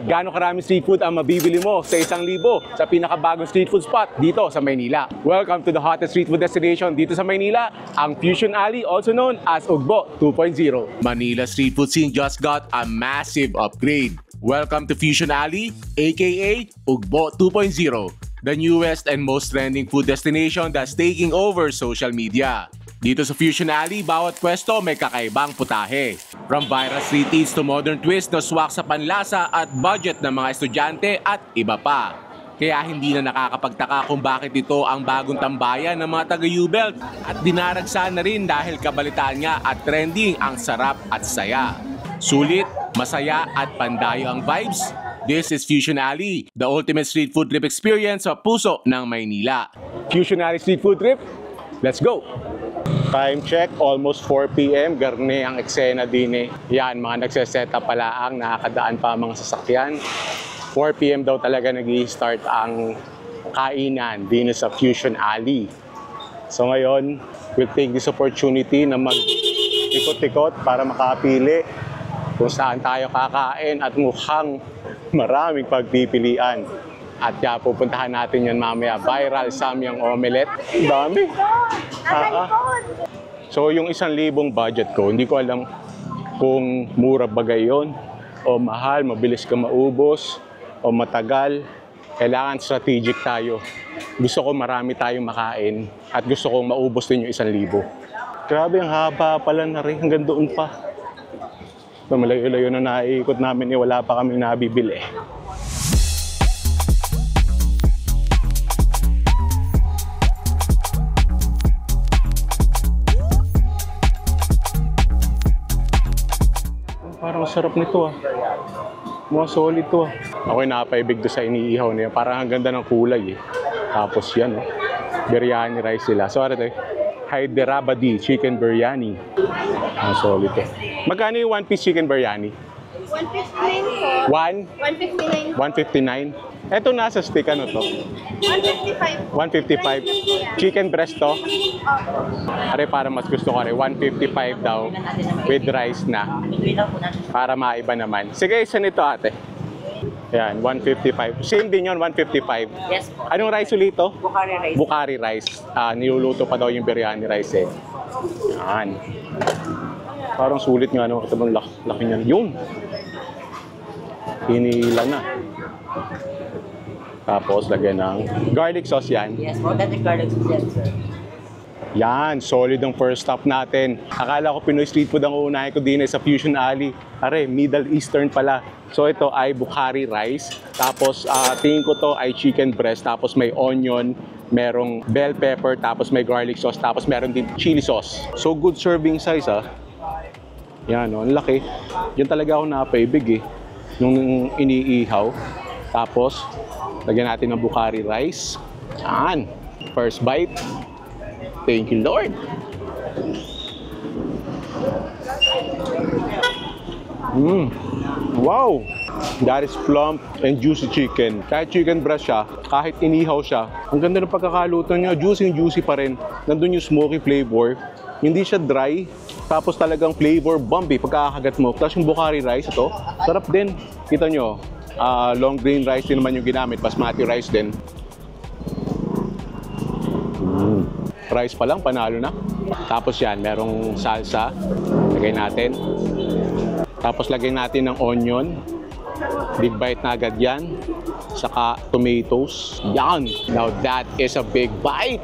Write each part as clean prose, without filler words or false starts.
gaano karami street food ang mabibili mo sa 1,000 sa pinakabagong street food spot dito sa Maynila. Welcome to the hottest street food destination dito sa Maynila, ang Fusion Alley, also known as Ugbo 2.0. Manila street food scene just got a massive upgrade. Welcome to Fusion Alley, aka Ugbo 2.0, the newest and most trending food destination that's taking over social media. Dito sa Fusion Alley, bawat pwesto may kakaibang putahe. From viral street eats to modern twist na swak sa panlasa at budget ng mga estudyante at iba pa. Kaya hindi na nakakapagtaka kung bakit ito ang bagong tambayan ng mga taga-U-Belt at dinaragsa na rin dahil kabalitaan niya at trending ang sarap at saya. Sulit, masaya at pandayo ang vibes. This is Fusion Alley, the ultimate street food trip experience sa puso ng Maynila. Fusion Alley Street Food Trip, let's go! Time check, almost 4 p.m. Garne ang eksena din eh. Yan, mga nagse-set up pala ang nakakadaan pa mga sasakyan. 4 p.m. daw talaga nag-i-start ang kainan din sa Fusion Alley. So ngayon, we'll take this opportunity na mag-ikot-ikot para makapili kung saan tayo kakain at mukhang maraming pagpipilian. At kaya pupuntahan natin yan mamaya. Viral Samyang Omelette. Dami. So yung 1,000 budget ko, hindi ko alam kung mura bagay yun o mahal, mabilis ka maubos o matagal. Kailangan strategic tayo. Gusto ko marami tayong makain at gusto kong maubos din yung 1,000. Grabe, ang haba pala na rin. Hanggang doon pa. Malayo-layo na naiikot namin, wala pa kaming nabibili. Parang sarap nito ah. Mga solid to ah. Ako'y napaibig doon sa iniihaw niya. Parang ang ganda ng kulay eh. Tapos yan oh. Biryani rice sila. So ano ito eh? Hyderabadi chicken biryani. Ang solid to. Magkano yung 1-piece chicken biryani? 159 po. 159. Eto nasa stick, ano to? 155. 155. Chicken breast to? Are, para mas gusto ko rin. 155 daw with rice na. Para maiba naman. Sige, isa nito ate. Yan, 155. Same din yun, 155. Yes po. Anong rice ulit to? Bukhari rice. Bukhari rice. Niluluto pa daw yung biryani rice eh. Yan. Parang sulit nga, no? Ito bang laki niyan. Yun. Hinila na. Tapos, lagyan ng garlic sauce yan. Yes po, that's the garlic sauce, sir. Yan, solid ang first stop natin. Akala ko Pinoy street food ang uunahin ko din sa Fusion Alley. Are, Middle Eastern pala. So ito ay Bukhari rice. Tapos tingin ko to ay chicken breast. Tapos may onion, merong bell pepper, tapos may garlic sauce, tapos meron din chili sauce. So good serving size ah. Yan, oh, ang laki. Yan talaga ako napaibig eh. Nung iniihaw. Tapos, lagyan natin ng Bukhari rice. Yan. First bite. Thank you, Lord. Wow! That is plump and juicy chicken. Kahit chicken breast siya, kahit inihaw siya, ang ganda ng pagkakaluto niya. Juicy pa rin. Nandun yung smoky flavor. Hindi siya dry. Tapos talagang flavor bomb eh, pagkakagat mo. Tapos yung Bukhari rice, ito, sarap din. Kita nyo, long grain rice din naman yung ginamit. Basmati rice din. Rice pa lang, panalo na. Tapos yan, merong salsa. Lagay natin. Tapos lagay natin ng onion. Big bite na agad yan. Saka tomatoes. Yan! Now that is a big bite!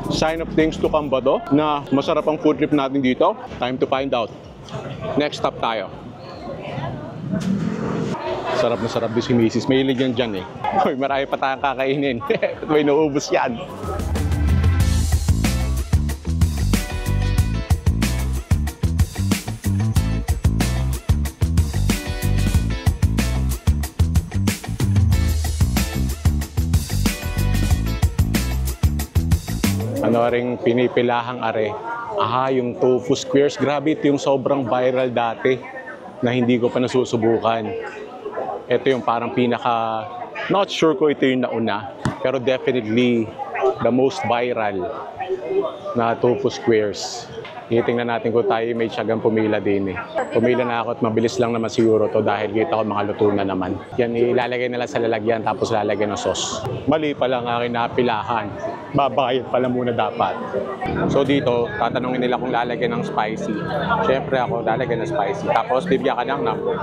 Sign of things to come ba to? Na masarap ang food trip natin dito? Time to find out. Next stop tayo. Sarap na sarap din si Mrs. May ilig yan dyan eh. Uy, marami pa tayong kakainin. May naubos yan. Ano ring pinipilahang are? Aha, yung tofu squares. Grabe, ito yung sobrang viral dati na hindi ko pa nasusubukan. Ito yung parang pinaka, not sure ko ito yung nauna, pero definitely the most viral na tofu squares. Titingnan natin kung tayo may tiyagang pumila din eh. Pumila na ako at mabilis lang naman siguro to dahil kita ko mga luto na naman. Yan, ilalagay nila sa lalagyan tapos lalagyan ng sauce. Mali pala ang aking napilahan. Babayad pala muna dapat. So dito, tatanungin nila kung lalagyan ng spicy. Siyempre ako, lalagyan ng spicy. Tapos bibigyan ka ng number.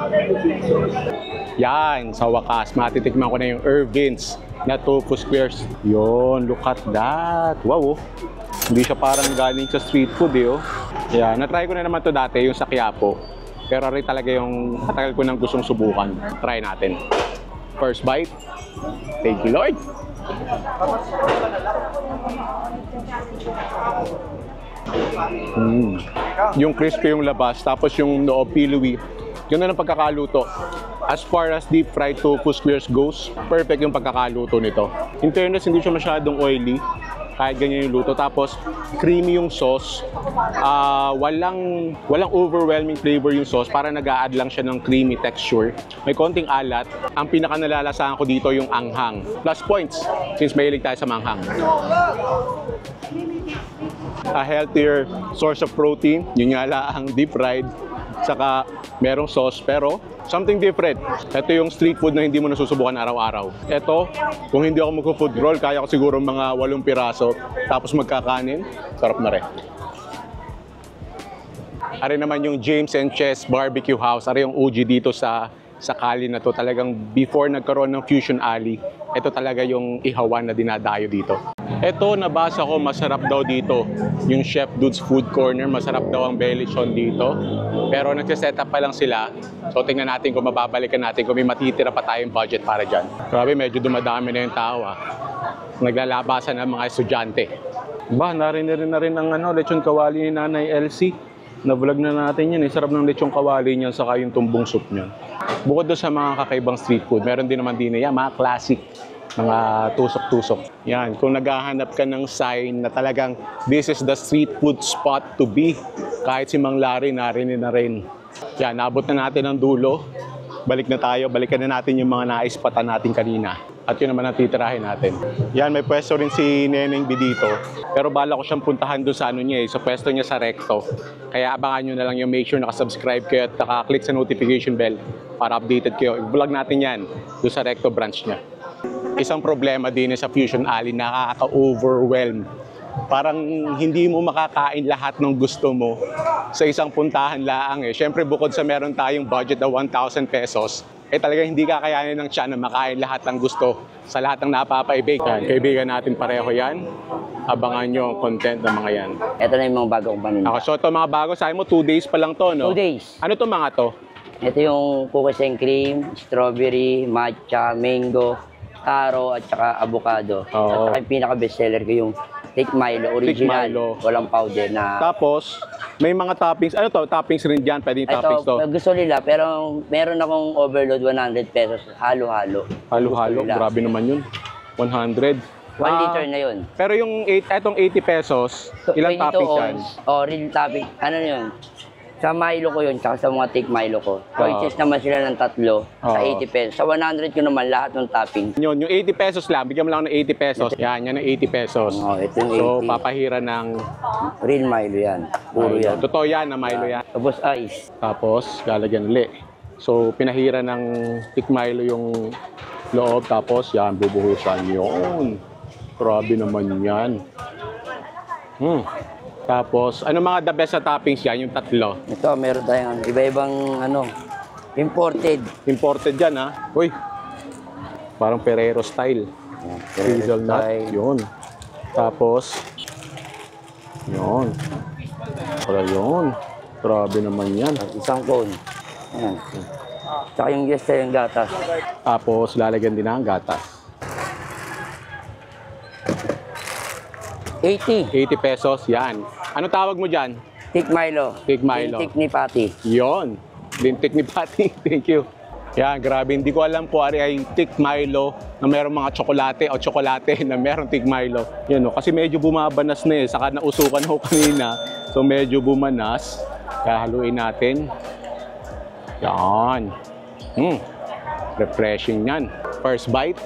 Yan, sa wakas, matitikman ko na yung Irvin's na tofu squares. Yon, look at that. Wow, oh. Hindi siya parang galing sa street food eh, oh. Yeah, na-try ko na naman to dati, yung sa Quiapo. Pero rin talaga yung matagal ko nang gustong subukan. Try natin. First bite. Thank you, Lord. Yung crispy yung labas, tapos yung loob pillowy. Yun na ng pagkakaluto. As far as deep fried tofu squares goes, perfect yung pagkakaluto nito. In fairness, hindi siya masyadong oily. Kahit ganyan yung luto. Tapos, creamy yung sauce. Walang overwhelming flavor yung sauce. Para nag-a-add lang siya ng creamy texture. May konting alat. Ang pinaka nalalasahan ko dito yung anghang. Plus points, since mahilig tayo sa manghang. A healthier source of protein. Yun nga lang, deep fried. Saka merong sauce, pero something different. Ito yung street food na hindi mo nasusubukan araw-araw. Ito, kung hindi ako magpo-food roll, kaya ko siguro mga 8 piraso, tapos magkakanin, sarap na rin. Ari naman yung James and Chess Barbecue House. Ari yung OG dito sa Cali na to. Talagang before nagkaroon ng Fusion Alley, ito talaga yung ihawan na dinadayo dito. Ito, nabasa ko, masarap daw dito. Yung Chef Dude's Food Corner, masarap daw ang belechon dito. Pero nagsiset up pa lang sila. So tingnan natin kung mababalikan natin, kung may matitira pa tayong budget para dyan. Grabe, medyo dumadami na yung tao ah. Naglalabasan ng mga estudyante. Ba, narinig na rin ang lechon kawali ni Nanay Elsie. Na-vlog na natin yan eh. Sarap ng lechon kawali niyan, saka yung tumbong soup niyan. Bukod doon sa mga kakaibang street food, meron din naman din yan, mga classic. Mga tusok-tusok. Yan, kung naghahanap ka ng sign na talagang this is the street food spot to be, kahit si Mang Larry narinig na rin. Yan, nabot na natin ang dulo. Balik na tayo, balikan na natin yung mga naispatan natin kanina. At yun naman ang titirahin natin. Yan, may pwesto rin si Neneng B dito. Pero bala ko siyang puntahan doon sa sa pwesto niya sa Recto. Kaya abangan nyo na lang yung make sure nakasubscribe kayo at nakaklik sa notification bell para updated kayo. I-vlog natin yan doon sa Recto branch niya. Isang problema din sa Fusion Alley, nakaka-overwhelm. Parang hindi mo makakain lahat ng gusto mo sa isang puntahan laang eh. Siyempre bukod sa meron tayong budget na 1,000 pesos, talaga hindi kakayanin ng tiyan na makain lahat ng gusto sa lahat ng napapaibig. Yan, kaibigan natin pareho yan. Abangan nyo ang content ng mga yan. Ito na yung mga bagong paninda. So ito mga bago, sabi mo 2 days pa lang to, no? 2 days. Ano to mga to? Ito yung cookies and cream, strawberry, matcha, mango, taro, at saka avocado. Oo. At saka yung pinaka-bestseller ko yung Thick Milo, original, Milo. walang powder na... Tapos, may mga toppings. Ano to? Toppings rin dyan. Pwedeng toppings to. Ito, gusto nila, pero meron akong overload 100 pesos, halo-halo. Halo-halo. Grabe naman yun. 100. 1 liter na yun. Pero yung etong 80 pesos, ilang 22 toppings yan? Real topping. Ano yun? Sa Milo ko yun, tsaka sa mga Thick Milo ko. Choices naman sila ng 3 sa 80 pesos. Sa 100 ko naman lahat ng topping. Yun, yung 80 pesos lang, bigyan mo lang ng 80 pesos. Yan ang 80 pesos. Ito yung 80. So, papahira ng... Real Milo yan. Puro yan. Totoo yan, na Milo yan. Tapos ice. Tapos, lalagyan ulit. So, pinahira ng Thick Milo yung loob. Tapos, yan, bubuhusan. Yun. Grabe naman yan. Tapos, ano mga the best sa toppings yan? Yung 3. Ito, meron tayong iba-ibang imported. Imported yan, ha? Uy, parang Ferrero style. Hazelnut. Yun. Tapos, yun. Wala yun. Grabe naman yan. Isang cone. Ayan. Tsaka yung yung gatas. Tapos, lalagyan din ng gatas. 80. 80 pesos, yan. Ano tawag mo dyan? Thick Milo. Thick Milo. Thick ni Patty. Yon. Lintik ni Patty. Thank you. Yan, grabe. Hindi ko alam po ay Thick Milo na merong mga tsokolate o tsokolate na merong Thick Milo. Yan, no? Kasi medyo bumabanas na eh. Saka nausukan ako kanina. So medyo bumanas. Kaya haluin natin. Yan. Refreshing yan. First bite.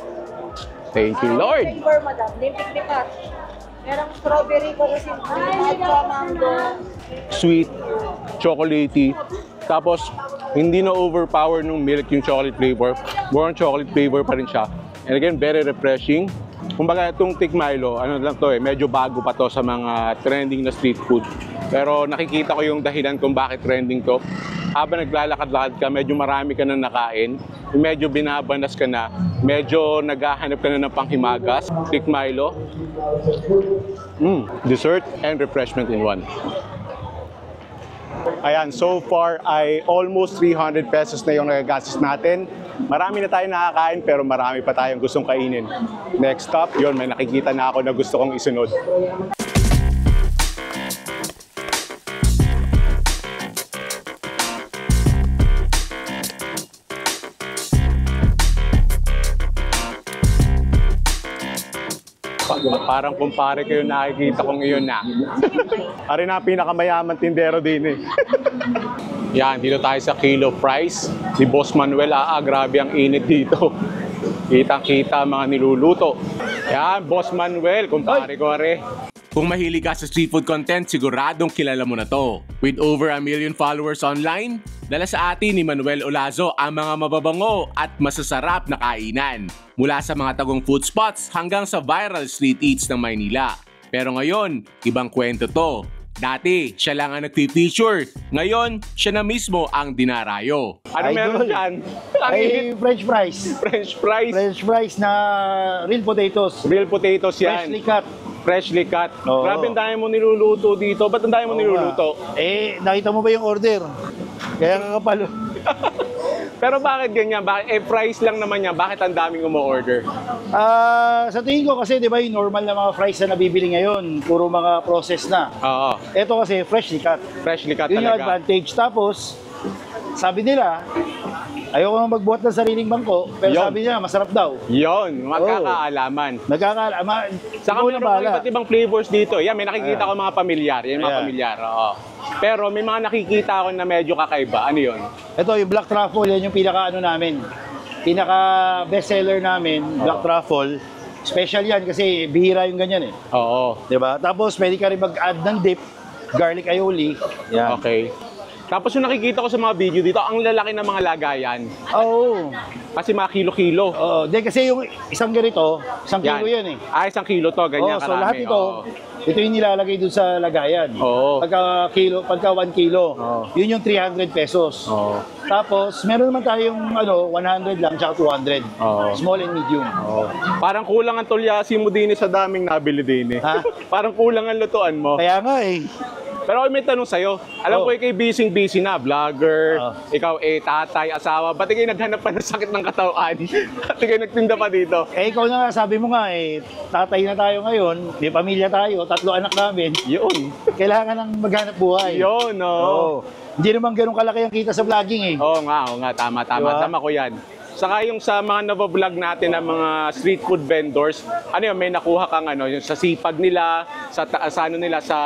Thank you, Lord. Flavor, madam. Limpik ni Pat. Merong strawberry ko kasi matcha mango. sweet, chocolatey. Tapos, hindi na overpower ng milk yung chocolate flavor. More on chocolate flavor pa rin siya. And again, very refreshing. Kumbaga, itong Thick Milo, ano lang to medyo bago pa to sa mga trending na street food. Pero nakikita ko yung dahilan kung bakit trending to. Habang naglalakad-lakad ka, medyo marami ka na nakain. Medyo binabanas ka na. Medyo naghahanap ka na ng panghimagas. Thick Milo. Dessert and refreshment in one. Ayan, so far ay almost 300 pesos na yung nagagastos natin. Marami na tayo nakakain pero marami pa tayong gustong kainin. Next stop, yun, may nakikita na ako na gusto kong isunod. Parang kumpare kayo nakikita kong iyon na. Ari na pinakamayaman tindero din eh. Yan, dito tayo sa Kilo Price. Si Boss Manuel, grabe ang init dito. Kitang-kita mga niluluto. Yan, Boss Manuel, kumpare ko are. Kung mahilig ka sa street food content, siguradong kilala mo na to. With over 1 million followers online, dala sa atin ni Manuel Olazo ang mga mababango at masasarap na kainan. Mula sa mga tagong food spots hanggang sa viral street eats ng Maynila. Pero ngayon, ibang kwento to. Dati, siya lang ang nagpi-feature. Ngayon, siya na mismo ang dinarayo. Ano meron dyan? Ay, French fries. French fries. French fries na real potatoes. Real potatoes yan. Freshly cut. Freshly cut. Oo. Grabe, ang dami mo niluluto dito. Ba't ang dami mo niluluto? Nakita mo ba yung order? Kaya kakapalo. Pero bakit ganyan? Fries lang naman yan. Bakit ang daming umo-order? Sa tingin ko kasi, di ba, yung normal na mga fries na nabibili ngayon, puro mga process na. Oo. Ito kasi, freshly cut. Freshly cut Yun yung talaga. advantage. Tapos, sabi nila, ayoko nang magbuhat ng sariling bangko, pero Yun. sabi niya, masarap daw. Yun, magkakaalaman. Saka meron pang iba't ibang flavors dito. Yan, may nakikita ko mga pamilyar. Yan, mga Ayan. pamilyar. Oo. Pero may mga nakikita ako na medyo kakaiba. Ano yun? Ito, yung black truffle, yan yung pinaka namin. Pinaka bestseller namin, black truffle. Special yan kasi bihira yung ganyan eh. Oo. 'Di ba? Tapos pwede ka rin mag-add ng dip, garlic aioli. Yan. Okay. Tapos yung nakikita ko sa mga video dito, ang lalaki ng mga lagayan. Oo. Kasi mga kilo-kilo. Oo. Di kasi yung isang ganito, isang kilo yan eh. 1 kilo to, ganyan Oo, so karami. lahat ito, ito yung nilalagay dun sa lagayan. Oo. Pagka 1 kilo, Oo. yun yung 300 pesos. Oo. Tapos, meron naman tayong 100 lang, tsaka 200. Oo. Small and medium. Oo. Parang kulang ang tulyasi mo din sa daming nabili din eh. Ha? Parang kulang ang lutuan mo. Kaya nga eh. Pero may tanong sa'yo. Alam ko ikay busy na, vlogger, ikaw tatay, asawa. Ba't ikay naghanap pa ng sakit ng katawan? Ba't ikay nagtinda pa dito? Ikaw na nga, sabi mo nga tatay na tayo ngayon, may pamilya tayo, 3 anak namin. Yun. Kailangan ng maghanap buhay. Yun, Oo. Hindi naman ganun kalaki ang kita sa vlogging eh. Oo nga, tama. Diba? Tama ko yan. Saka yung sa mga nabo-vlog natin ng mga street food vendors, ano yun, may nakuha kang yung sa sipag nila, sa ano nila, sa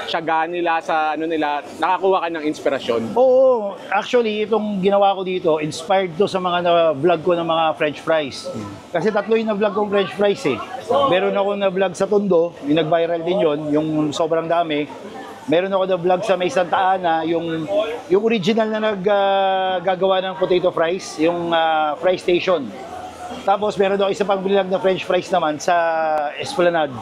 tiyaga nila, sa ano nila, nakakuha ka ng inspirasyon. Oo, actually itong ginawa ko dito, inspired to sa mga na-vlog ko ng mga French fries. Kasi 3 yung na-vlog kong French fries eh. Meron ako na-vlog sa Tondo, yung nag-viral din yun, yung sobrang dami. Meron ako na vlog sa May Santa Ana, yung original na naggagawa ng potato fries, yung fry station. Tapos meron ako isa pang vlog na French fries naman sa Esplanade.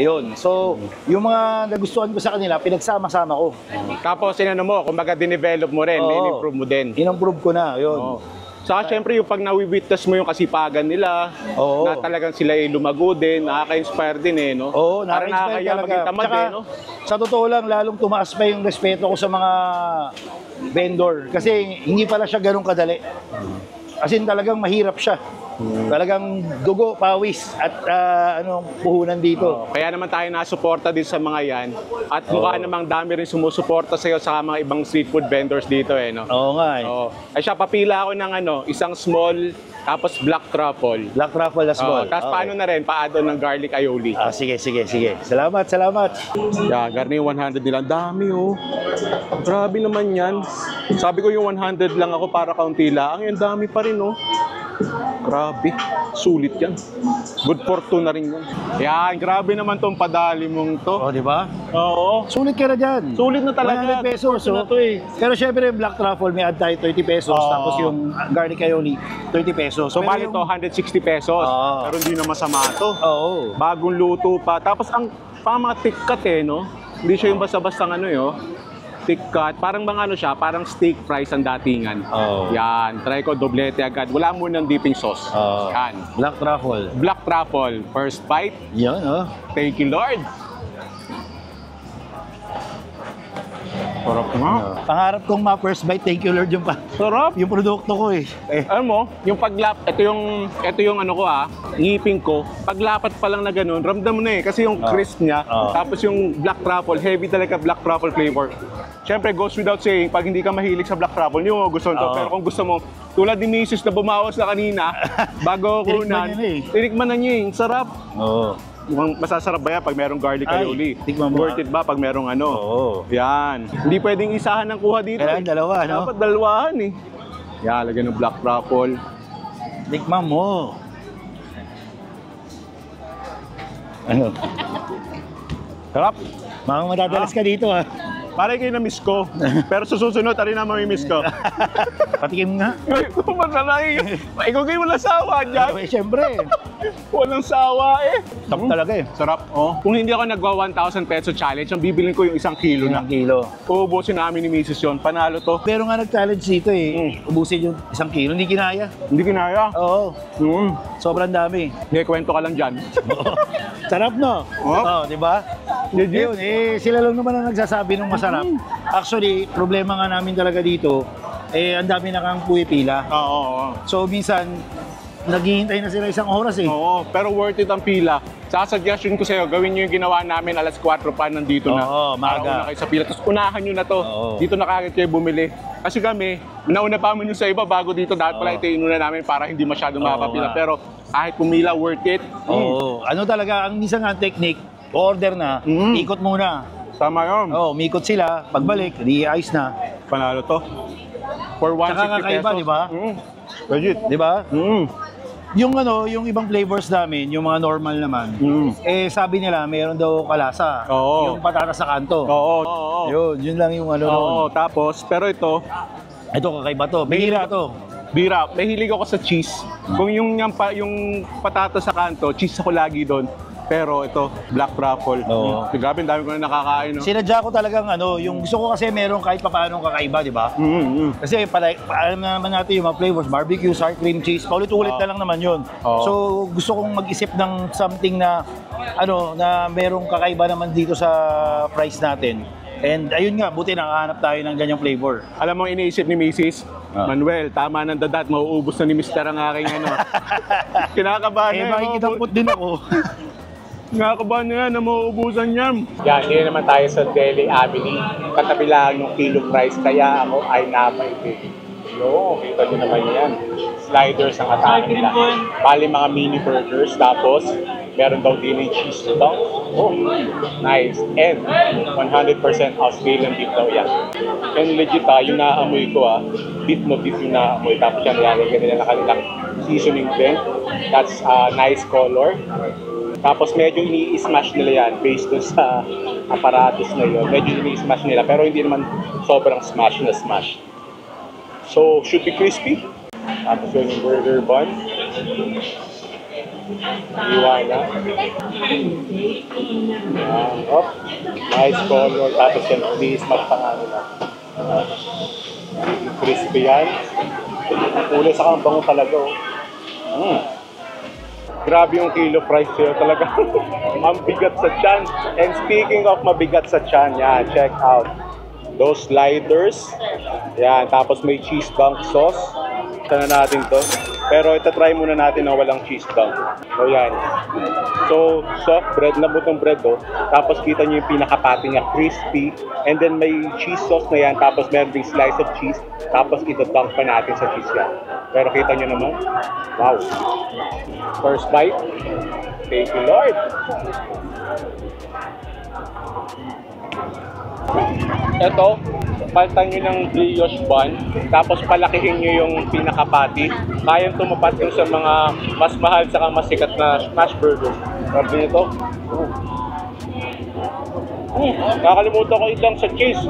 Ayun. So, yung mga nagustuhan ko sa kanila, pinagsama-sama ko. Tapos mo, kumbaga dinevelop mo rin, in-improve mo din. In-improve ko na, ayun. Oo. Saka syempre yung pag nawi-witness mo yung kasipagan nila, Oo. na talagang sila ay lumago din, nakaka-inspire din eh, no? Oo, Parang nakaka-inspire nakakaya talaga. maging tamad Tsaka, eh, no? sa totoo lang, lalong tumaas pa yung respeto ko sa mga vendor. Kasi hindi pala siya ganun kadali. As in, talagang mahirap siya. Talagang dugo, pawis, at puhunan dito. Kaya naman tayo nasuporta din sa mga yan. At mukha namang dami rin sumusuporta sa'yo sa mga ibang street food vendors dito eh, no? Oo nga eh. Oo. Ay siya, papila ako ng isang small, tapos black truffle. Black truffle as well. Tapos paano na rin, pa-add on ng garlic aioli. Sige. Salamat. Yeah, garni 100 nila. Ang dami oh. Grabe naman yan. Sabi ko yung 100 lang ako para kaunti lang. Ang dami pa rin oh. Grabe. Sulit yan. Good for two na rin yan. Yan, grabe naman tong padali mong to. Oh, di ba? Oo. Sulit ka na dyan. Sulit na talaga. 100 pesos. Good for two na to eh. Pero syempre, yung black truffle may add tayo 30 pesos. Oo. Tapos yung garlic aioli, 30 pesos. So, Pero bali to, 160 pesos. Oo. Pero hindi na masama to. Oo. Bagong luto pa. Tapos ang mga tikkat eh, no? Hindi siya yung basta-basta ano yun. Tikkat. Parang mga ano siya, parang steak fries ang datingan. Oo. Yan. Try ko, doblete agad. Wala mo ng dipping sauce. Oo. Yan. Black truffle. Black truffle. First bite. Yan, oh. Thank you, Lord. Sarap nga. Pangarap kong ma-first bite, thank you Lord yung, Sarap. yung produkto ko eh. Alam mo, yung ito yung ano ko ngipin ko, paglapat pa lang na ganun, ramdam mo na eh, kasi yung crisp niya, tapos yung black truffle, heavy talaga black truffle flavor. Siyempre, goes without saying, pag hindi ka mahilig sa black truffle, hindi mo gusto nito. Pero kung gusto mo, tulad ni Mrs. na bumawas na kanina, bago kunan, tinikman na niya eh, sarap. Oo. Mukhang masasarap ba yan pag merong garlic aioli? Tikman mo. Worth it ba pag merong ano? Oo. Yan. Hindi pwedeng isahan ng kuha dito. Kailangan dalawa, no? Dapat dalawahan eh. Yan, lagyan ng black truffle. Tikman mo. Ano? Sarap. Mga madadalas ka dito ha. Parang kayo na-miss ko. Pero sa susunod, tarin na mamimiss ko. Patikim nga. Ay, kumasalay. Ikaw kayo walang sawa dyan. Eh, syempre. Walang sawa eh. Sarap talaga eh. Sarap. Oh. Kung hindi ako nagwa 1,000 peso challenge, ang bibilin ko yung 1 kilo na. 1 kilo. Uubusin namin ni Mrs. yun. Panalo to. Pero nga nag-challenge dito eh. Ubusin yung 1 kilo. Hindi kinaya. Hindi kinaya. Oo. Sobrang dami. Hindi, kwento ka lang dyan. Sarap no? Oo, di ba? Yun, sila lang naman ang nagsasabi ng masarap. Actually, problema nga namin talaga dito, ang dami na kang pila. Oo. So, minsan, naghihintay na sila 1 oras eh. Oo, pero worth it ang pila. Sasuggestion ko sa'yo, gawin nyo yung ginawa namin, alas 4 pa nandito na. Oo, Para maaga. una kayo sa pila. Tapos unahan nyo na to. Oo. Dito na kagad kayo bumili. Kasi kami, nauna pa kami yung sa iba bago dito. Dapat pala ito inuna namin para hindi masyadong makapila. nga. Pero kahit pumila, worth it. Oo. Ano talaga, ang minsan nga technique, order na, ikot muna. Tama yun. Oo, umikot sila, pagbalik, di-ice na. Panalo to. For 160 Tsaka kakaiba, pesos. di ba? Legit. Di ba? Yung ibang flavors namin, yung mga normal naman, sabi nila, mayroon daw kalasa. Oo. Yung patatas sa kanto. Oo. Yun lang yung ano Oo, nun. tapos, pero ito, Ito, kakaiba to. Bihira to. bira, mahilig ako sa cheese. Kung yung patatas sa kanto, cheese ako lagi doon. Pero ito, black truffle. Oo. Grabe, ang dami ko na nakakain. No? Sinadya ko talagang yung gusto ko kasi meron kahit papaano kakaiba, di ba? Kasi alam na naman natin yung mga flavors, barbecue, sour cream cheese, paulit-ulit na lang naman yun. So gusto kong mag-isip ng something na na merong kakaiba naman dito sa price natin. And ayun nga, buti nakahanap tayo ng ganyang flavor. Alam mo, iniisip ni Mrs. Manuel, tama ng dadat, mauubos na ni Mr. ang aking kinakabahan na Makikitampot din ako. Nakakabahan na yan na mauubusan yan. Yan, hindi naman tayo sa Deli Amelie. Katabi lang yung kilo price, kaya ako ay napaibig. Yo, kita nyo naman yan. Sliders ang atake nila. Bali mga mini burgers, tapos meron daw din yung cheese dunk. Oh, nice. And 100% Australian beef daw yan. And legit yung naamoy ko beef na beef yung naamoy. Tapos yan, lalagyan nila na kanilang seasoning blend. That's nice color. Tapos medyo ini-smash nila yan based dun sa aparatus na yun. Medyo ini-smash nila pero hindi naman sobrang smash na smash. So, should be crispy. Tapos yun yung burger bun. Iwana. Oh, nice color. Tapos yan, ini-smash pa nga nila. Crispy yan. Kulay sa bango talaga. Grabe yung kilo price here talaga. Mabigat sa tiyan. And speaking of mabigat sa tiyan, yan, check out. Those sliders. Yan, tapos may cheese dunk sauce. Sana natin to. Pero ito try muna natin na walang cheese dunk. So yan. So, soft bread, nabutong bread Tapos kita nyo yung pinakapati niya, crispy. And then may cheese sauce na yan. Tapos meron ding slice of cheese. Tapos ito dunk pa natin sa cheese yan. Pero kita nyo naman. Wow. First bite. Thank you, Lord. Ito, paltan nyo ng brioche bun, tapos palakihin nyo yung pinaka-patty. Kayang tumapat yung sa mga mas mahal saka mas sikat na smash burger. Sabi nito. Nakakalimutan ko isang sa cheese.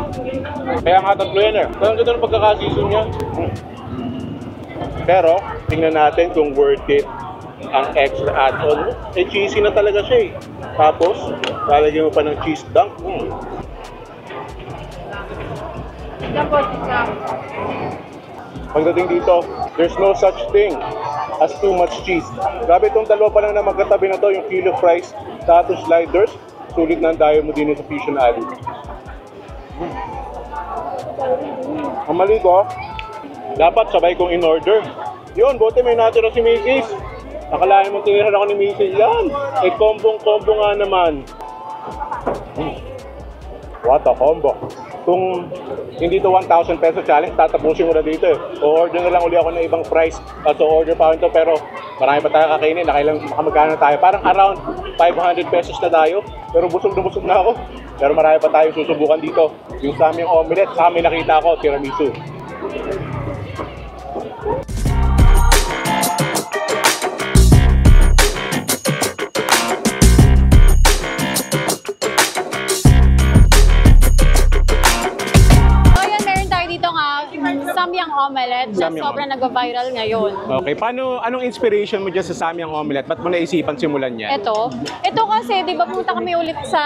Kaya nga tatlo yan eh. Kaya ganda ng pagkakasison niya. Pero, tingnan natin kung worth it ang extra add-on. Eh, cheesy na talaga siya eh. Tapos, lalagyan mo pa ng cheese dunk. Pagdating dito, there's no such thing as too much cheese. Grabe itong dalawa pa lang na magkatabi na to, yung kilo fries, tato sliders. Sulit na ang dayo mo din sa Fusion Alley. Ang mali ko, dapat sabay kong in-order. Yun, buti may natira si Mrs. Nakalain mo tiniran ako ni Mrs. Yan! Eh, combo-combo nga naman. What a combo. Kung hindi to 1,000 peso challenge, tatapusin mo na dito eh. O-order na lang uli ako ng ibang price. So order pa ito, pero marami pa tayo kakainin. Nakailang makamagkano tayo. Parang around 500 pesos na tayo. Pero busog na ako. Pero marami pa tayong susubukan dito. Yung samyang omelette, sa amin nakita ko, tiramisu. Samyang omelette na Samyang sobrang nag-viral ngayon. Okay, anong inspiration mo dyan sa samyang omelette? Ba't mo naisipan simulan yan? Ito kasi, di ba pumunta kami ulit sa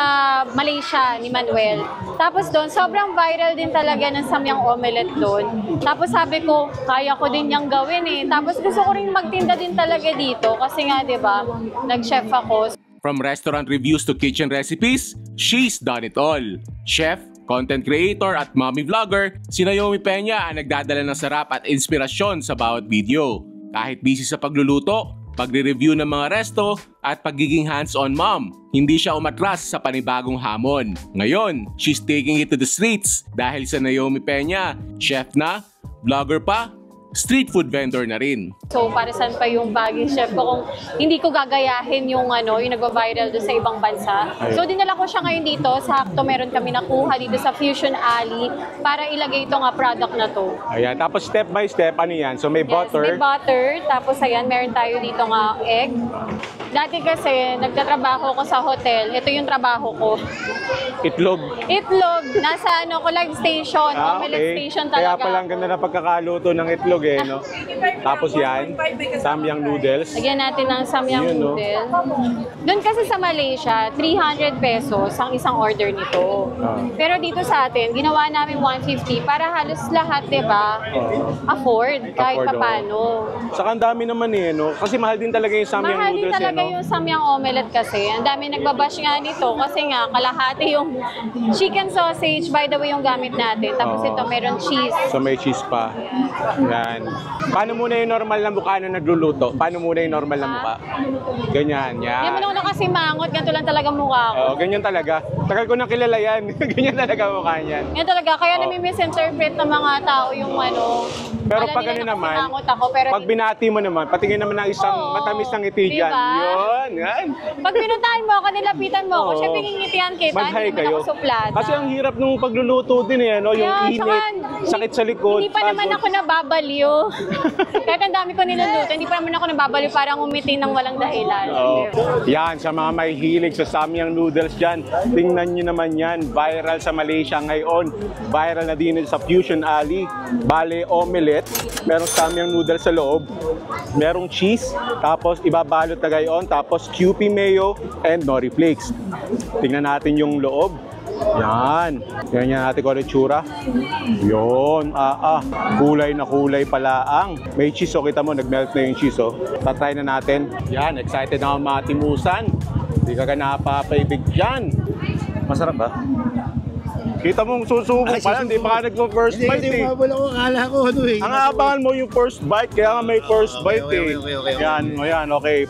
Malaysia ni Manuel. Tapos doon, sobrang viral din talaga ng samyang omelette doon. Tapos sabi ko, kaya ko din yung gawin eh. Tapos gusto ko rin magtinda din talaga dito. Kasi nga, di ba, nag-chef ako. From restaurant reviews to kitchen recipes, she's done it all. Chef, content creator at mommy vlogger, si Naomi Peña ang nagdadala ng sarap at inspirasyon sa bawat video. Kahit busy sa pagluluto, pagre-review ng mga resto at pagiging hands-on mom, hindi siya umatras sa panibagong hamon. Ngayon, she's taking it to the streets dahil sa Naomi Peña, chef na, vlogger pa, street food vendor na rin. So, para saan pa yung baging chef ko kung hindi ko gagayahin yung yung nagva-viral doon sa ibang bansa. So, dinala ko siya ngayon dito. Sakto, meron kami nakuha dito sa Fusion Alley para ilagay itong product na to. Ayan, tapos step by step, ano yan? So, may butter. Yes, may butter. Tapos, ayan, meron tayo dito nga egg. Dati kasi, nagtatrabaho ko sa hotel. Ito yung trabaho ko. Itlog. Itlog. Nasa live station. Omelette station Kaya talaga. palang ganda na pagkakaluto ng itlog eh, no? Tapos yan, samyang noodles. Lagyan natin ng samyang Yun, no? noodle. Doon kasi sa Malaysia, 300 pesos ang isang order nito. Pero dito sa atin, ginawa namin 150 para halos lahat, di ba, afford kahit Afford, papano. Saka ang dami naman eh, no? Kasi mahal din talaga yung samyang Mahal din noodles talaga eh, no? yung samyang omelette kasi. Ang dami nagbabash nga nito kasi nga kalahati yung chicken sausage, by the way, yung gamit natin. Tapos ito meron cheese. So may cheese pa. Yan. Paano muna yung normal na mukha na nagluluto? Paano muna yung normal na mukha? Ganyan, Hindi mo yan. naman kasi mangot, ganito lang talaga mukha ko. Oo, ganyan talaga. Tagal ko na kilala yan. Ganyan talaga mukha niyan. Yan talaga, kaya nami-misinterpret ng mga tao yung Pero Akala pag nila ano na naman, kasi mangot ako, pero pag binati mo naman, patingin naman ng isang Oo, matamis ng ngiti dyan. diba? Yun, yan. pag pinuntahan mo ako, nilapitan mo ako, Oo. syempre ngingitian kita, Mag-hi hindi naman kayo. ako suplada. Kasi ang hirap nung pagluluto din eh, no? Yung Yeah, init, tsaka, sakit sa likod. Hindi pa naman pagod. ako nababaliw. Kahit ang dami ko niluluto, hindi pa naman ako nababaliw, parang umiti ng walang dahilan. Oo. Yan, sa mga may hilig sa samyang noodles dyan, tingnan nyo naman yan. Viral sa Malaysia ngayon. Viral na din sa Fusion Alley. Bale, omelette. Merong samyang noodles sa loob. Merong cheese. Tapos ibabalot na gayon. Tapos QP mayo and nori flakes. Tingnan natin yung loob. Yan. Ganyan natin kung ano itsura. Yun. Kulay na kulay pala ang. May cheese, oh. Kita mo, nag-melt na yung cheese, oh. Tatry na natin. Yan. Excited na ako matimusan. Hindi ka napapaibig dyan. Masarap ba? Kita mong susubok pa lang, hindi pa ka nagpo-first bite eh. Hindi, wala ko, akala ko ano eh. Ang abangan mo yung first bite, kaya nga may first bite eh. Okay. Yan, okay.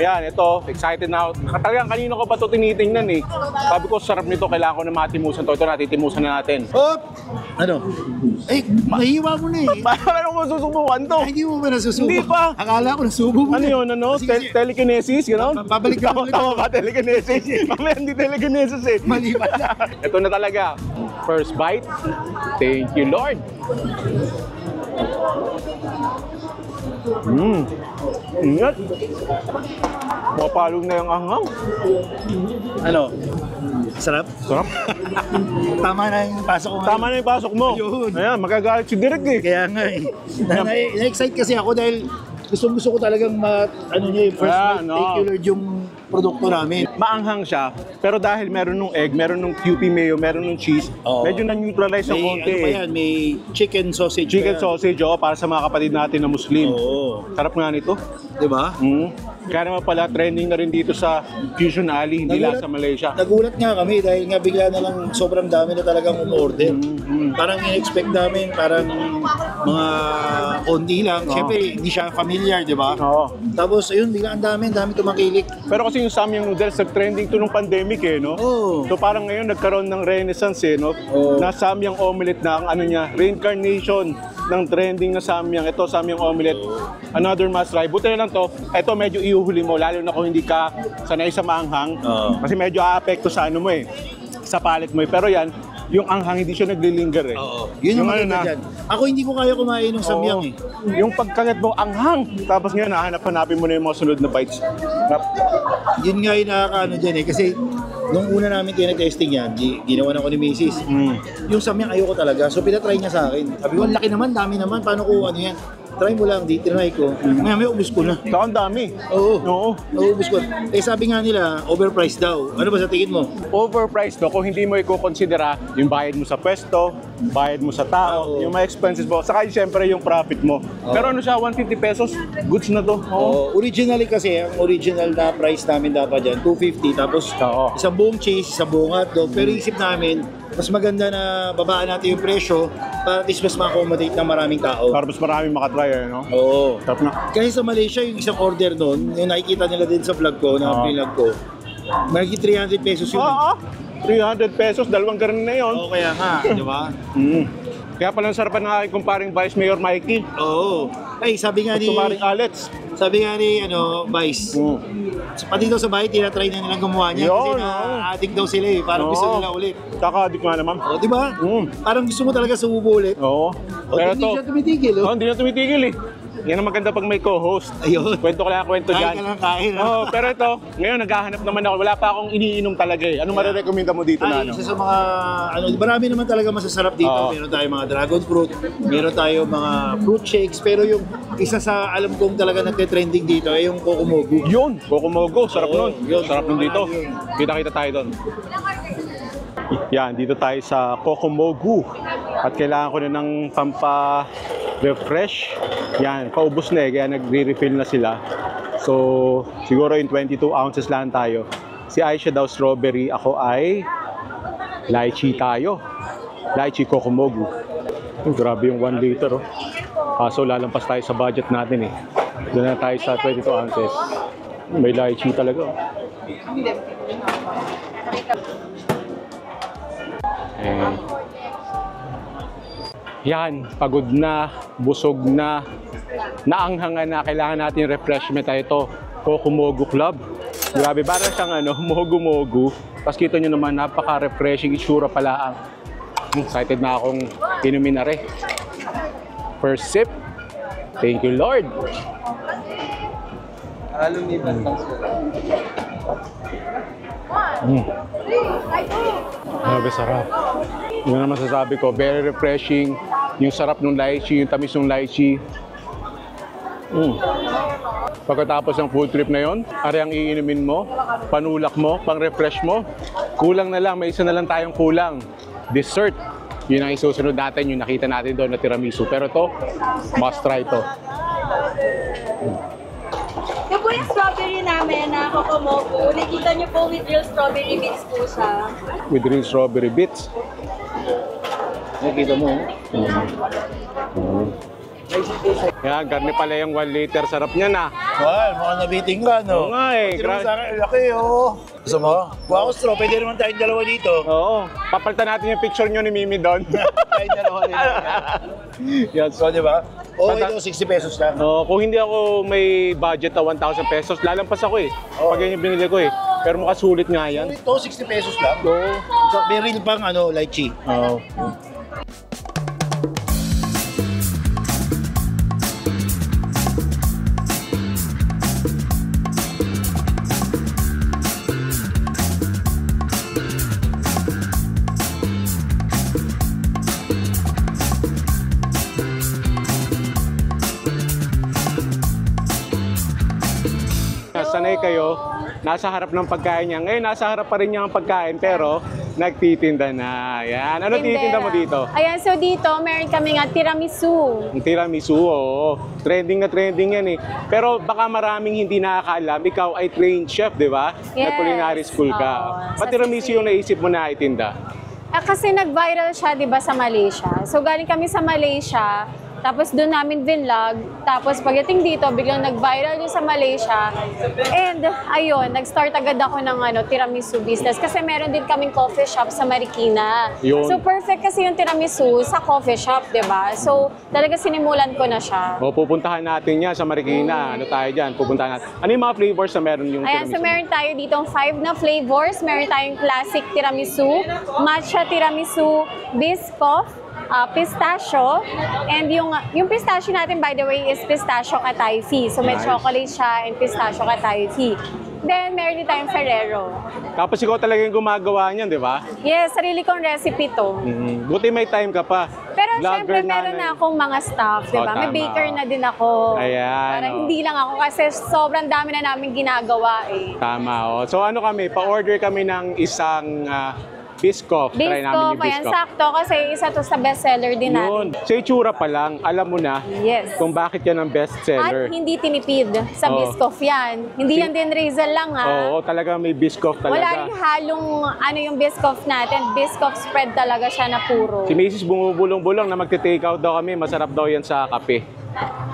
Ayan, ito, excited na ako. Talagang kanina ko pa ito tinitingnan eh. Sabi ko, sarap nito, kailangan ko na matimusan to. Ito na, titimusan na natin. Hop! Ano? Eh, mahiwa mo na eh. Paano mo susubukan to? Ay, hindi mo ba nasusubo? Hindi pa. Akala ko nasubo mo Ano na. yun, ano? Sige, sige. Telekinesis, gano'n? Babalik ka ulit. Tama ba, telekinesis? Mamaya hindi telekinesis eh. Mali pala. Ito na talaga. First bite. Thank you, Lord. Ingat. Mapalong na yung anghang. Ano? Sarap? Sarap. Tama na yung pasok ko. Tama na yung pasok mo. Yun. Ayan, magagalit si Direk eh. Kaya nga eh. Na-excite kasi ako dahil gusto ko talagang ano niya, first Ayan, bite, take you Lord yung produkto namin. Maanghang siya, pero dahil meron nung egg, meron nung QP mayo, meron nung cheese, Oo. medyo na-neutralize ng May, konti ano pa eh. yan, may chicken sausage. Chicken pa yan. sausage, para sa mga kapatid natin na Muslim. Oo. Sarap nga nito. Diba? Kaya naman pala, trending na rin dito sa Fusion Alley, hindi lang sa Malaysia. Nagulat nga kami dahil nga bigla na lang sobrang dami na talagang umorder. Parang in-expect namin, parang mga konti lang. Siyempre, hindi siya familiar, di ba? Oo. Tapos, ayun, bigla ang dami tumakilik. Pero kasi yung Samyang noodles, nag-trending to nung pandemic eh, no? Oo. So parang ngayon nagkaroon ng renaissance eh, no? Oo. Na Samyang omelette na ang ano niya, reincarnation ng trending na Samyang. Ito, Samyang omelette. Another must try. Buti na lang to. Ito medyo iuhuli mo, lalo na kung hindi ka sanay sa maanghang. Oo. Kasi medyo aapekto sa ano mo eh, sa palate mo eh. Pero yan, yung anghang hindi siya naglilinger eh. Oo. Yun yung ano maganda dyan. Ako hindi ko kaya kumain ng samyang eh. Yung pagkagat mo, anghang. Tapos ngayon, hanapin mo na yung mga sunod na bites. Yun nga yung nakakaano dyan eh. Kasi nung una namin tinatesting yan, ginawa na ko ni Mrs. Yung samyang ayoko talaga. So pinatry niya sa akin. Sabi ko, ang laki naman, dami naman. Paano ko ano yan? Try mo lang, tinry ko. May ubus ko na. Saka ang dami. Oo. Oo. Naubos ko. Eh sabi nga nila, overpriced daw. Ano ba sa tingin mo? Overpriced to kung hindi mo i-considera yung bayad mo sa pwesto, bayad mo sa tao, Oo. yung mga expenses mo, saka siyempre yung profit mo. Pero ano siya, 150 pesos, goods na to. Oo. Originally kasi, ang original na price namin dapat dyan, 250. Tapos Oo. isang buong cheese, isang buong hotdog. Pero isip namin, mas maganda na babaan natin yung presyo para at least mas ma-accommodate ng maraming tao. Para mas maraming makatry, no? Oo. Sarap na. Kasi sa Malaysia, yung isang order nun, yung nakikita nila din sa vlog ko, na vlog ko, magiging 300 pesos yun. Oo. 300 pesos, dalawang garin na yun. Oo, kaya nga, di ba? Kaya pala sarapan ng aking kumparing Vice Mayor Mikey. Oo. Ay, sabi nga At ni, kumparing Alex. Vice, pati daw sa bahay, tinatry na nilang gumawa niya kasi Yun, na-addict daw sila eh. Parang gusto Oo. nila ulit. Kaka-addict nga naman. O, di ba? Parang gusto mo talaga sumubo ulit. Oo. O, Pero hindi to, siya tumitigil. Oh. hindi na tumitigil eh. Yan ang maganda pag may co-host. Ayun. Kwento ko lang kwento Kain dyan. ka lang kain. Oo, pero ito, ngayon naghahanap naman ako. Wala pa akong iniinom talaga eh. Anong marirekomenda mo dito na Ay, ano? isa sa mga, marami naman talaga masasarap dito. Oo. Meron tayong mga dragon fruit, meron tayong mga fruit shakes, pero yung isa sa alam kong talaga nagte-trending dito ay yung Kokomogu. Yun, Kokomogo, sarap Oo, nun. yun. Sarap nun dito. Yun. Kita-kita tayo doon. Yan, dito tayo sa Kokomogu. At kailangan ko na ng pampa-refresh. Yan, paubos na eh, kaya nagre-refill na sila. So, siguro in 22 ounces lang tayo. Si Aisha daw strawberry, ako ay lychee tayo. Lychee Kokomogu. Grabe yung 1 liter oh. Kaso lalampas tayo sa budget natin eh. Doon na tayo sa 22 ounces. May lychee talaga oh. Yan, pagod na, busog na, naanghangan na, kailangan natin refreshment tayo ito. Kokomogu Club. Grabe, parang siyang mogu-mogu. Tapos kita nyo naman, napaka-refreshing itsura pala ang. Excited na akong inumin na rin. First sip. Thank you, Lord. Grabe, sarap. Yun naman masasabi ko, very refreshing. Yung sarap ng lychee, yung tamis ng lychee. Pagkatapos ng food trip na yon, ari ang iinumin mo, panulak mo, pang-refresh mo. Kulang na lang, may isa na lang tayong kulang. Dessert. Yun ang isusunod natin, yung nakita natin doon na tiramisu. Pero to, must try to. Yung po yung strawberry namin na Kokomogu, nakita niyo po with real strawberry bits po siya. With real strawberry bits. Nakikita mo. Yan, garni pala yung 1 liter. Sarap niya na. Well, mukhang nabiting ka, no? Oo nga eh. Ito naman sa akin, laki, oh. Gusto mo? Kuha ko straw, pwede naman tayong dalawa dito. Oo. Papalitan natin yung picture nyo ni Mimi doon. Tayong dalawa dito. Yes. So, di ba? Oo, ito, 60 pesos lang. Kung hindi ako may budget na 1,000 pesos, lalampas ako eh. Pag yan yung binili ko eh. Pero mukhang sulit nga yan. Ito, 60 pesos lang. Oo. So, may real pang, lychee. Oo. Sanay kayo, nasa harap ng pagkain niya. Ngayon, nasa harap pa rin niya ang pagkain, pero nagtitinda na. Yan. Ano tinitinda mo dito? Ayan, so dito, meron kami nga tiramisu. Ang tiramisu, oo. Trending na trending yan eh. Pero baka maraming hindi nakakaalam, ikaw ay trained chef, di ba? Yes. Nag-culinary school ka. Oo. Ba't Sa tiramisu yung naisip mo na itinda? Kasi nag-viral siya, di ba, sa Malaysia. So galing kami sa Malaysia, tapos doon namin vinlog. Tapos pagdating dito, biglang nag-viral yung sa Malaysia. And ayun, nag-start agad ako ng tiramisu business. Kasi meron din kaming coffee shop sa Marikina. Yun. So perfect kasi yung tiramisu sa coffee shop, di ba? So talaga sinimulan ko na siya. O, pupuntahan natin yan sa Marikina. Ano tayo dyan? Pupuntahan natin. Ano yung mga flavors na meron yung Ayan, tiramisu? so meron tayo ditong 5 na flavors. Meron tayong classic tiramisu, matcha tiramisu, biscoff, pistachio, and yung pistachio natin, by the way, is pistachio katayfi. So may Nice. chocolate siya and pistachio katayfi. Then meron din tayong Ferrero. Tapos ikaw talaga yung gumagawa niyan, di ba? Yes, sarili kong recipe to. Buti may time ka pa. Pero Vlogger syempre meron nanay. na akong mga staff, di ba? Oh, May tama. baker na din ako. Ayan, Para oh. hindi lang ako kasi sobrang dami na namin ginagawa eh. Tama, oh. So ano kami, pa-order kami ng isang biscoff. Try namin Biscoff, yung ayan, biscoff. sakto kasi isa to sa bestseller din Yun. natin. Sa itsura pa lang, alam mo na Yes. kung bakit yan ang bestseller. At hindi tinipid sa Oo. biscoff yan. Hindi yan din Rizal lang ha. Oo, talaga may biscoff talaga. Wala rin halong yung biscoff natin. Biscoff spread talaga siya na puro. Si Mrs. bumubulong-bulong na magte-take out daw kami. Masarap daw yan sa kape.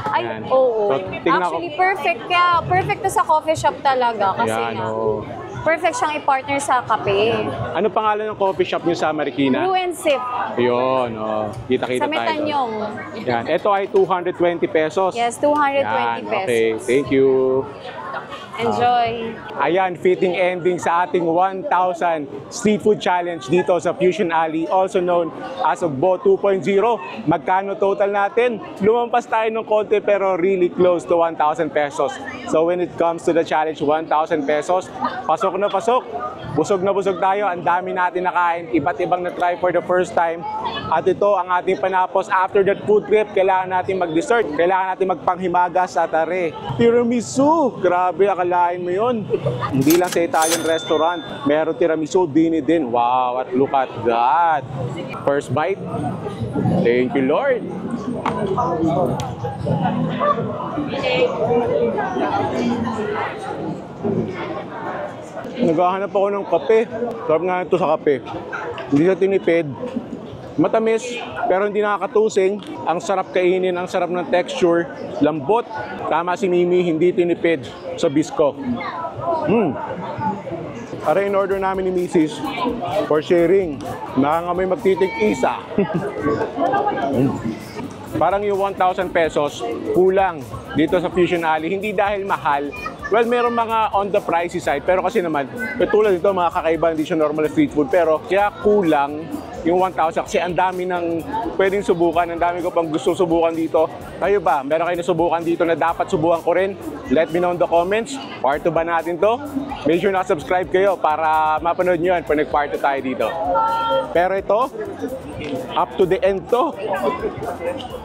Ay, Yan. oo. So, tingnan ko. Actually, perfect. Kaya perfect to sa coffee shop talaga. Kasi Yan, nga, oo. perfect siyang i-partner sa kape. Ano pangalan ng coffee shop niyo sa Marikina? Brew and Sip. Yun, oh. Kita-kita Sa tayo. doon. Metanyong. Yan. Ito ay 220 pesos. Yes, 220 Yan, pesos. okay. Thank you. Enjoy. Ayan, fitting ending sa ating 1,000 Street Food Challenge dito sa Fusion Alley, also known as Ugbo 2.0. Magkano total natin? Lumampas tayo ng konti pero really close to 1,000 pesos. So when it comes to the challenge, 1,000 pesos, pasok na pasok. Busog na busog tayo. Ang dami natin nakain. Iba't ibang na-try for the first time. At ito ang ating panapos. After that food trip, kailangan natin mag-dessert. Kailangan natin magpanghimagas at are. Tiramisu! Grabe, akalain mo yun. Hindi lang sa Italian restaurant. Meron tiramisu, dini din. Wow, at look at that. First bite. Thank you, Lord. Naghahanap ako ng kape. Sarap nga ito sa kape. Hindi siya tinipid. Matamis, pero hindi nakakatusing. Ang sarap kainin, ang sarap ng texture. Lambot. Tama si Mimi, hindi tinipid sa biscoff. Para in order namin ni Mrs. for sharing. Nakangami magtitig-isa. Parang yung 1,000 pesos, kulang dito sa Fusion Alley. Hindi dahil mahal. Well, meron mga on the pricey side. Pero kasi naman, tulad dito, mga kakaiba, hindi siya normal street food. Pero kaya kulang yung 1,000 kasi ang dami ng pwedeng subukan. Ang dami ko pang gusto subukan dito. Kayo ba? Meron kayo nasubukan dito na dapat subukan ko rin? Let me know in the comments. Part 2 ba natin to? Make sure na-subscribe kayo para mapanood nyo yan pag nag-part 2 tayo dito. Pero ito, up to the end to.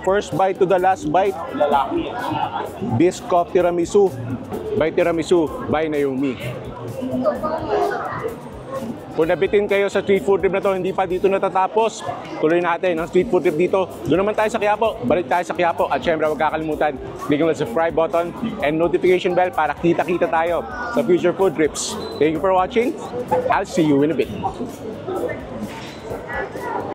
First bite to the last bite. Biscoff tiramisu. By Tiramisu, by Naomi. Kung nabitin kayo sa street food trip na to, hindi pa dito natatapos. Tuloy natin ang street food trip dito. Doon naman tayo sa Quiapo. Balik tayo sa Quiapo. At syempre, huwag kakalimutan, click mo sa subscribe button and notification bell para kita-kita tayo sa future food trips. Thank you for watching. I'll see you in a bit.